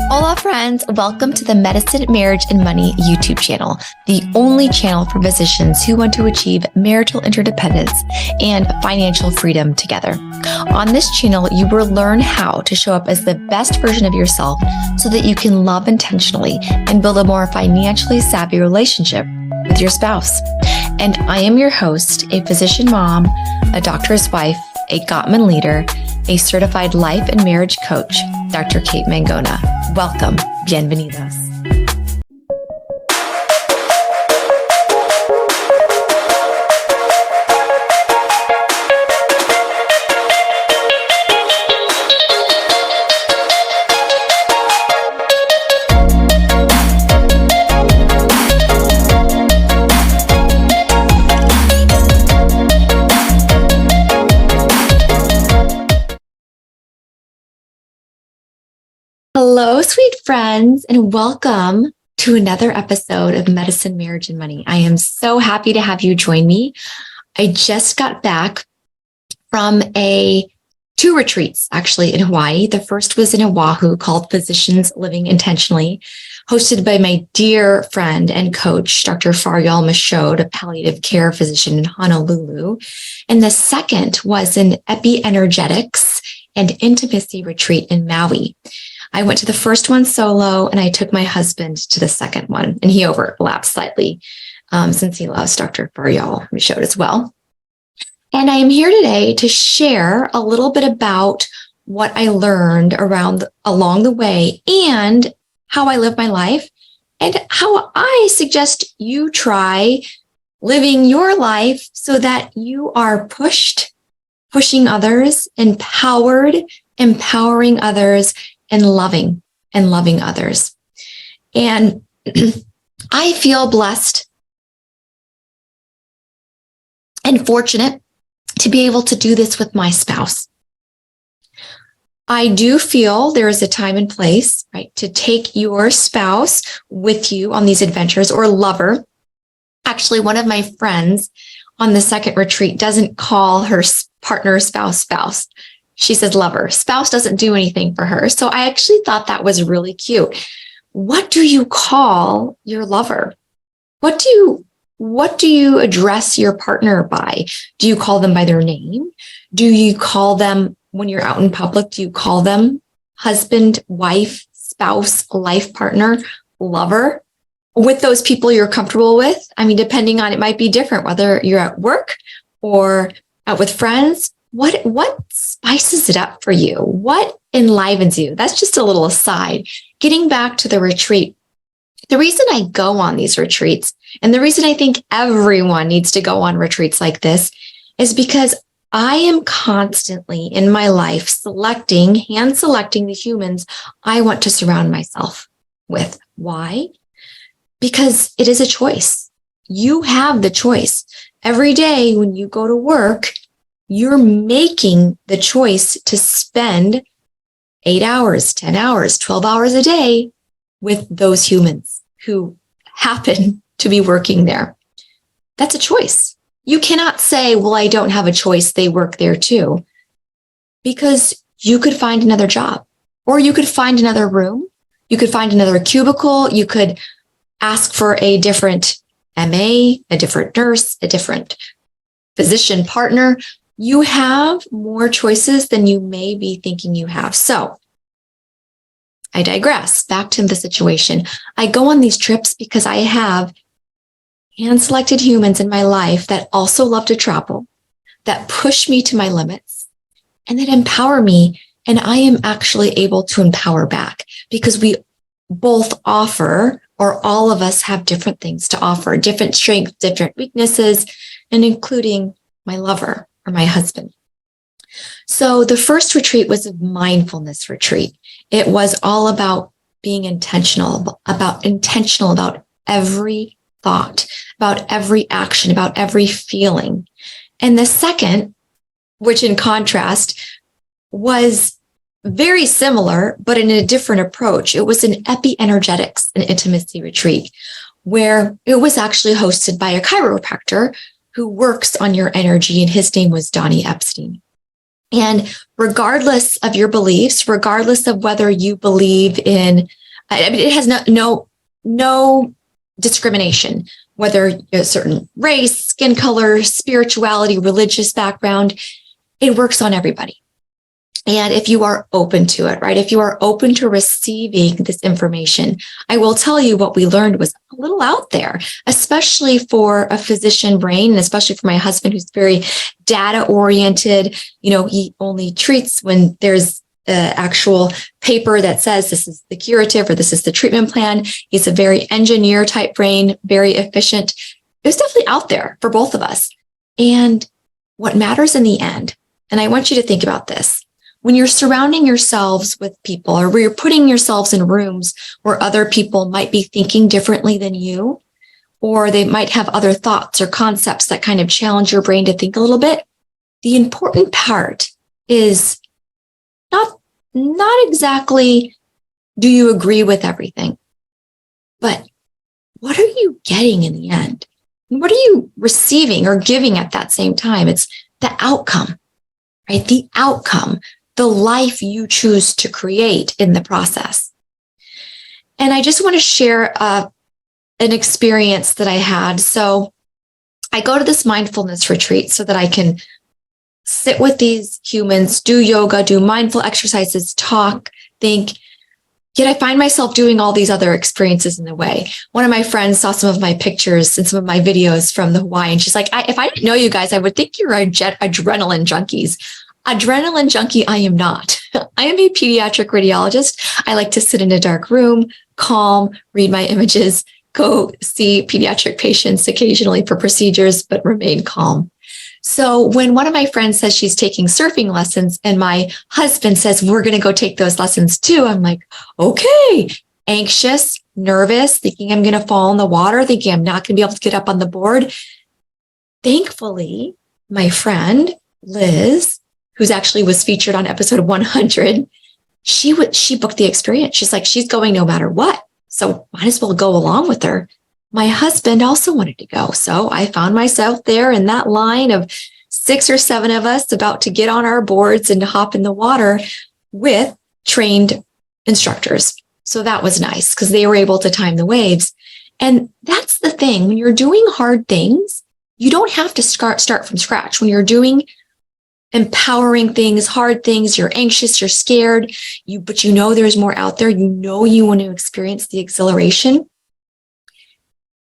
Hola, friends. Welcome to the Medicine, Marriage, and Money YouTube channel, the only channel for physicians who want to achieve marital interdependence and financial freedom together. On this channel, you will learn how to show up as the best version of yourself so that you can love intentionally and build a more financially savvy relationship with your spouse. And I am your host, a physician mom, a doctor's wife, a Gottman leader, a certified life and marriage coach, Dr. Kate Mangona. Welcome. Bienvenidos. Hello, sweet friends, and welcome to another episode of Medicine, Marriage, and Money. I am so happy to have you join me. I just got back from two retreats, actually, in Hawaii. The first was in Oahu called Physicians Living Intentionally, hosted by my dear friend and coach, Dr. Faryal Michaud, a palliative care physician in Honolulu. And the second was an Epi-Energetics and Intimacy retreat in Maui. I went to the first one solo, and I took my husband to the second one, and he overlapped slightly since he loves Dr. Faryal Michaud as well. And I am here today to share a little bit about what I learned along the way and how I live my life and how I suggest you try living your life so that you are pushing others, empowered, empowering others, and loving others. And I feel blessed and fortunate to be able to do this with my spouse. I do feel there is a time and place, right, to take your spouse with you on these adventures, or lover. Actually, one of my friends on the second retreat doesn't call her partner spouse. She says lover. Spouse doesn't do anything for her. So I actually thought that was really cute. What do you call your lover? What do you address your partner by? Do you call them by their name? Do you call them, when you're out in public, do you call them husband, wife, spouse, life partner, lover? With those people you're comfortable with? I mean, depending on, it might be different, whether you're at work or out with friends. What spices it up for you? What enlivens you? That's just a little aside. Getting back to the retreat, the reason I go on these retreats, and the reason I think everyone needs to go on retreats like this, is because I am constantly in my life hand selecting the humans I want to surround myself with. Why? Because it is a choice. You have the choice. Every day when you go to work, you're making the choice to spend 8 hours, 10 hours, 12 hours a day with those humans who happen to be working there. That's a choice. You cannot say, well, I don't have a choice. They work there too. Because you could find another job, or you could find another room. You could find another cubicle. You could ask for a different MA, a different nurse, a different physician partner. You have more choices than you may be thinking you have. So I digress. Back to the situation. I go on these trips because I have hand-selected humans in my life that also love to travel, that push me to my limits, and that empower me. And I am actually able to empower back because we both offer, or all of us have different things to offer, different strengths, different weaknesses, and including my lover, or my husband. So the first retreat was a mindfulness retreat. It was all about being intentional about every thought, about every action, about every feeling. And the second, which in contrast was very similar, but in a different approach, it was an Epi-Energetics and Intimacy retreat, where it was actually hosted by a chiropractor who works on your energy, and his name was Donnie Epstein. And regardless of your beliefs, regardless of whether you believe in, I mean, it has no discrimination, whether you're a certain race, skin color, spirituality, religious background, it works on everybody. And if you are open to it, right? If you are open to receiving this information, I will tell you what we learned was a little out there, especially for a physician brain, and especially for my husband, who's very data oriented. He only treats when there's an actual paper that says this is the curative or this is the treatment plan. He's a very engineer type brain, very efficient. It was definitely out there for both of us. And what matters in the end, and I want you to think about this, when you're surrounding yourselves with people, or where you're putting yourselves in rooms where other people might be thinking differently than you, or they might have other thoughts or concepts that kind of challenge your brain to think a little bit, the important part is not exactly do you agree with everything, but what are you getting in the end? What are you receiving or giving at that same time? It's the outcome, right? The outcome, the life you choose to create in the process. And I just want to share an experience that I had. So I go to this mindfulness retreat so that I can sit with these humans, do yoga, do mindful exercises, talk, think. Yet I find myself doing all these other experiences in the way. One of my friends saw some of my pictures and some of my videos from the Hawaii, and she's like, if I didn't know you guys, I would think you're adrenaline junkies. Adrenaline junkie, I am not. I am a pediatric radiologist. I like to sit in a dark room, calm, read my images, go see pediatric patients occasionally for procedures, but remain calm. So when one of my friends says she's taking surfing lessons and my husband says, we're going to go take those lessons too, I'm like, okay, anxious, nervous, thinking I'm going to fall in the water, thinking I'm not going to be able to get up on the board. Thankfully, my friend, Liz, who's actually was featured on episode 100, she booked the experience. She's like, she's going no matter what. So might as well go along with her. My husband also wanted to go. So I found myself there in that line of 6 or 7 of us about to get on our boards and hop in the water with trained instructors. So that was nice because they were able to time the waves. And that's the thing. When you're doing hard things, you don't have to start from scratch. When you're doing empowering things, hard things, you're anxious, you're scared, but you know there's more out there. You know you want to experience the exhilaration.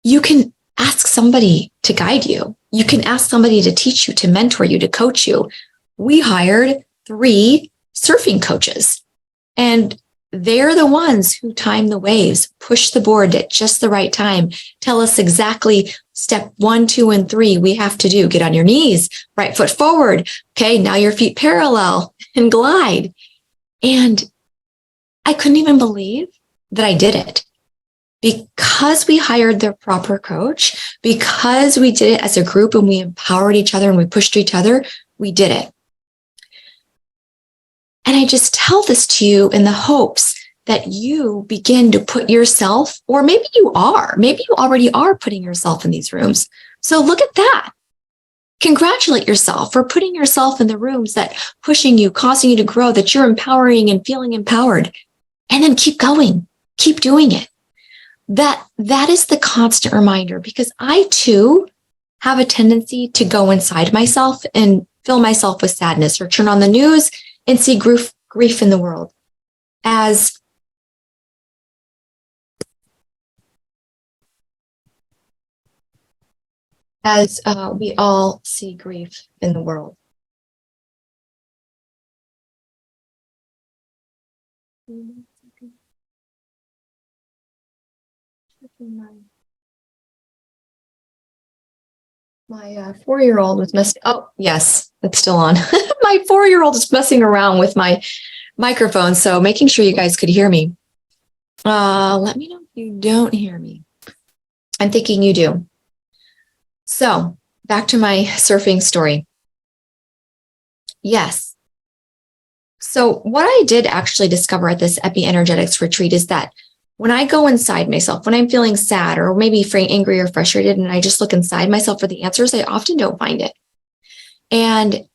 You can ask somebody to guide you. You can ask somebody to teach you, to mentor you, to coach you. We hired 3 surfing coaches, and they're the ones who time the waves, push the board at just the right time, tell us exactly step 1, 2, and 3 we have to do. Get on your knees, right foot forward. Okay, now your feet parallel and glide. And I couldn't even believe that I did it. Because we hired the proper coach, because we did it as a group and we empowered each other and we pushed each other, we did it. And I just tell this to you in the hopes that you begin to put yourself, or maybe you already are putting yourself in these rooms. So look at that. Congratulate yourself for putting yourself in the rooms that pushing you, causing you to grow, that you're empowering and feeling empowered. And then keep going, keep doing it. That is the constant reminder, because I too have a tendency to go inside myself and fill myself with sadness, or turn on the news and see grief in the world as we all see grief in the world. My 4-year-old was messing. Oh, yes, it's still on. My 4-year-old is messing around with my microphone, so making sure you guys could hear me. Let me know if you don't hear me. I'm thinking you do. So back to my surfing story. Yes. So what I did actually discover at this Epi-Energetics retreat is that when I go inside myself, when I'm feeling sad or maybe angry or frustrated, and I just look inside myself for the answers, I often don't find it. And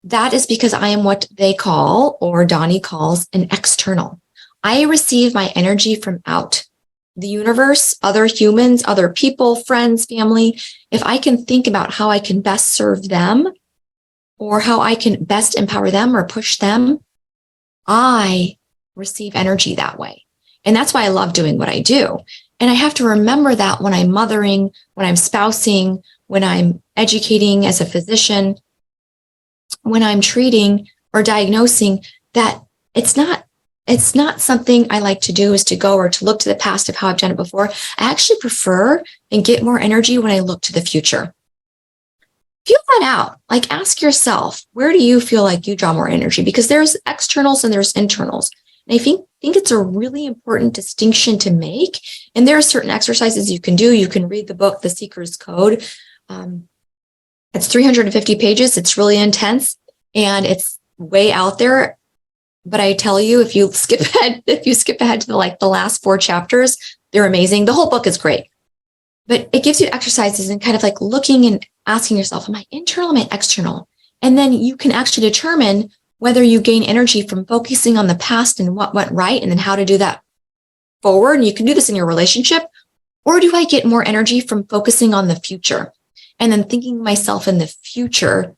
That is because I am what they call, or Donnie calls, an external. I receive my energy from out. The universe, other humans, other people, friends, family. If I can think about how I can best serve them or how I can best empower them or push them, I receive energy that way. And that's why I love doing what I do. And I have to remember that when I'm mothering, when I'm spousing, when I'm educating as a physician, when I'm treating or diagnosing, that it's not something I like to do is to go or to look to the past of how I've done it before. I actually prefer and get more energy when I look to the future. Feel that out. Like, ask yourself, where do you feel like you draw more energy? Because there's externals and there's internals. And I think it's a really important distinction to make. And there are certain exercises you can do. You can read the book, The Seeker's Code. It's 350 pages. It's really intense and it's way out there. But I tell you, if you skip ahead to the last 4 chapters, they're amazing. The whole book is great. But it gives you exercises and kind of like looking and asking yourself, am I internal, am I external? And then you can actually determine whether you gain energy from focusing on the past and what went right and then how to do that forward. And you can do this in your relationship. Or do I get more energy from focusing on the future and then thinking myself in the future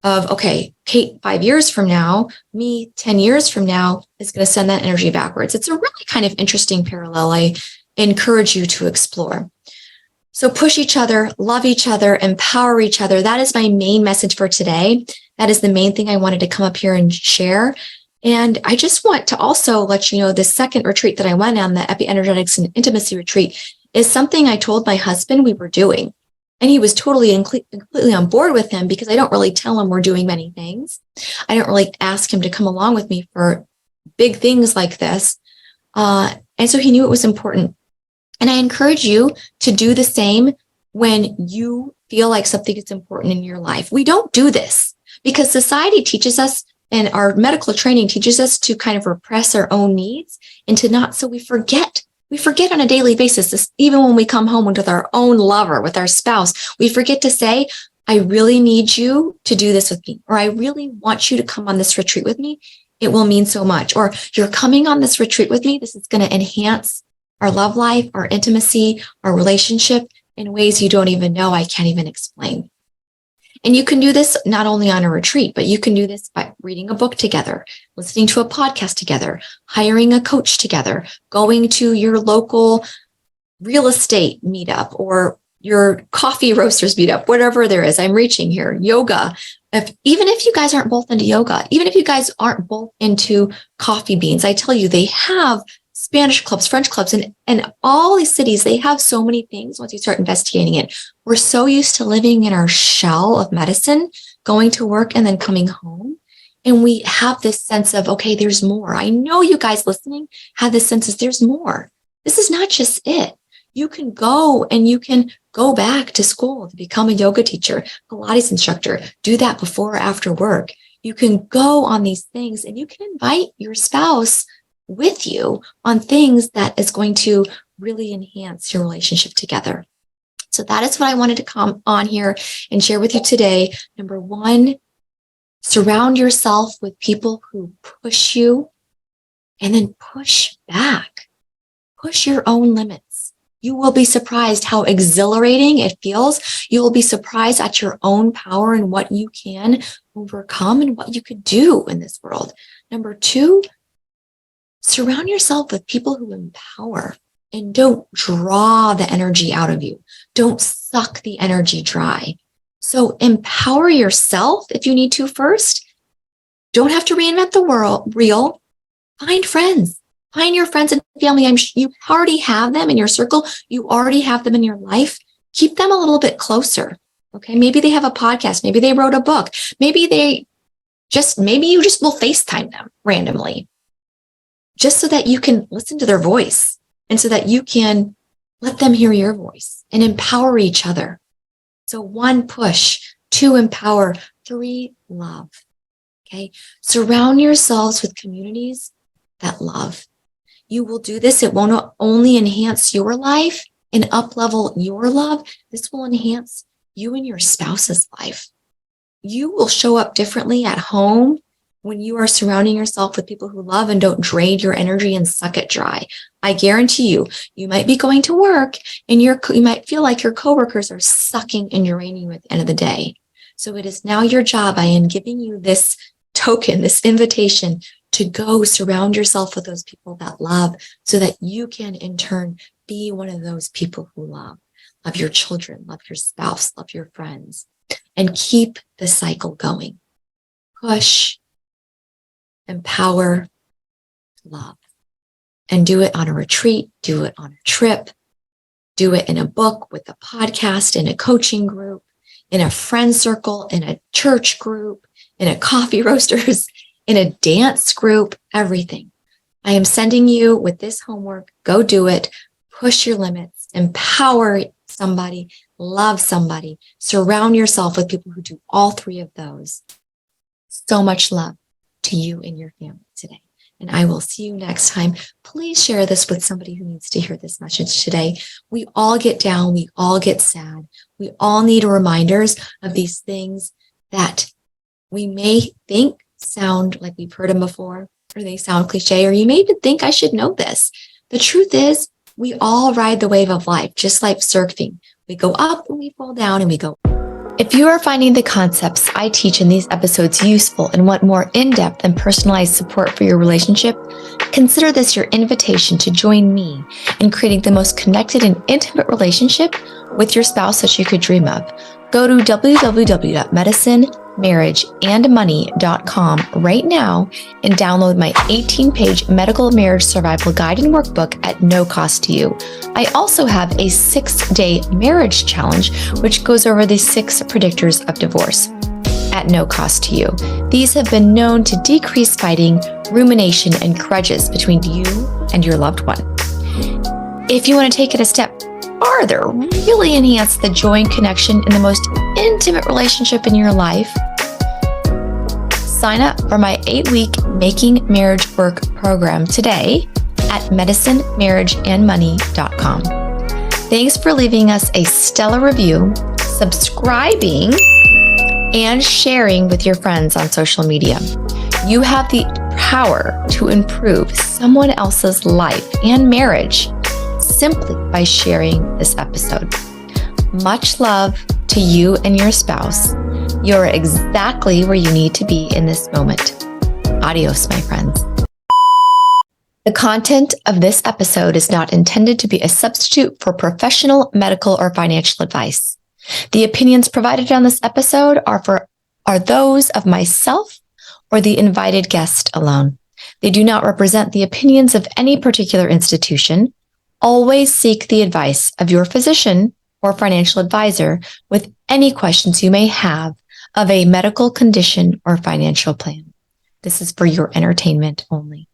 of, okay, Kate, 5 years from now, me 10 years from now is going to send that energy backwards. It's a really kind of interesting parallel I encourage you to explore. So push each other, love each other, empower each other. That is my main message for today. That is the main thing I wanted to come up here and share. And I just want to also let you know the second retreat that I went on, the Epi-Energetics and Intimacy Retreat, is something I told my husband we were doing. And he was totally and completely on board with him because I don't really tell him we're doing many things. I don't really ask him to come along with me for big things like this. And so he knew it was important. And I encourage you to do the same when you feel like something is important in your life. We don't do this because society teaches us and our medical training teaches us to kind of repress our own needs and to not, so we forget. We forget on a daily basis, even when we come home with our own lover, with our spouse, we forget to say, I really need you to do this with me, or I really want you to come on this retreat with me. It will mean so much. Or you're coming on this retreat with me. This is going to enhance our love life, our intimacy, our relationship in ways you don't even know. I can't even explain. And you can do this not only on a retreat, but you can do this by reading a book together, listening to a podcast together, hiring a coach together, going to your local real estate meetup or your coffee roasters meetup, whatever there is. I'm reaching here. Yoga. Even if you guys aren't both into yoga, even if you guys aren't both into coffee beans, I tell you, they have Spanish clubs, French clubs, and all these cities, they have so many things once you start investigating it. We're so used to living in our shell of medicine, going to work and then coming home. And we have this sense of, okay, there's more. I know you guys listening have this sense of there's more. This is not just it. You can go and you can go back to school to become a yoga teacher, Pilates instructor, do that before or after work. You can go on these things and you can invite your spouse with you on things that is going to really enhance your relationship together. So that is what I wanted to come on here and share with you today. Number one, surround yourself with people who push you and then push back. Push your own limits. You will be surprised how exhilarating it feels. You will be surprised at your own power and what you can overcome and what you could do in this world. Number two, surround yourself with people who empower and don't draw the energy out of you. Don't suck the energy dry. So empower yourself if you need to first. Don't have to reinvent the wheel. Find friends. Find your friends and family. You already have them in your circle. You already have them in your life. Keep them a little bit closer. Okay. Maybe they have a podcast. Maybe they wrote a book. Maybe you just will FaceTime them randomly, just so that you can listen to their voice and so that you can let them hear your voice and empower each other. So 1, push. 2, empower. 3, love. Okay. Surround yourselves with communities that love. You will do this. It won't only enhance your life and up-level your love. This will enhance you and your spouse's life. You will show up differently at home when you are surrounding yourself with people who love and don't drain your energy and suck it dry. I guarantee you, you might be going to work and you might feel like your coworkers are sucking and draining you at the end of the day. So it is now your job. I am giving you this token, this invitation to go surround yourself with those people that love so that you can in turn be one of those people who love. Love your children, love your spouse, love your friends, and keep the cycle going. Push, empower, love. And do it on a retreat, do it on a trip, do it in a book, with a podcast, in a coaching group, in a friend circle, in a church group, in a coffee roasters, in a dance group, everything. I am sending you with this homework. Go do it. Push your limits, empower somebody, love somebody, surround yourself with people who do all three of those. So much love to you and your family today. And I will see you next time. Please share this with somebody who needs to hear this message today. We all get down. We all get sad. We all need reminders of these things that we may think sound like we've heard them before, or they sound cliche, or you may even think I should know this. The truth is, we all ride the wave of life, just like surfing. We go up and we fall down and we go. If you are finding the concepts I teach in these episodes useful and want more in-depth and personalized support for your relationship, consider this your invitation to join me in creating the most connected and intimate relationship with your spouse that you could dream of. Go to www.medicinemarriageandmoney.com right now and download my 18-page medical marriage survival guide and workbook at no cost to you. I also have a 6-day marriage challenge, which goes over the 6 predictors of divorce at no cost to you. These have been known to decrease fighting, rumination, and grudges between you and your loved one. If you want to take it a step farther, really enhance the joy and connection in the most intimate relationship in your life, sign up for my 8-week Making Marriage Work program today at medicinemarriageandmoney.com. Thanks for leaving us a stellar review, subscribing, and sharing with your friends on social media. You have the power to improve someone else's life and marriage simply by sharing this episode. Much love to you and your spouse. You're exactly where you need to be in this moment. Adios, my friends. The content of this episode is not intended to be a substitute for professional, medical, or financial advice. The opinions provided on this episode are those of myself or the invited guest alone. They do not represent the opinions of any particular institution. Always seek the advice of your physician or financial advisor with any questions you may have of a medical condition or financial plan. This is for your entertainment only.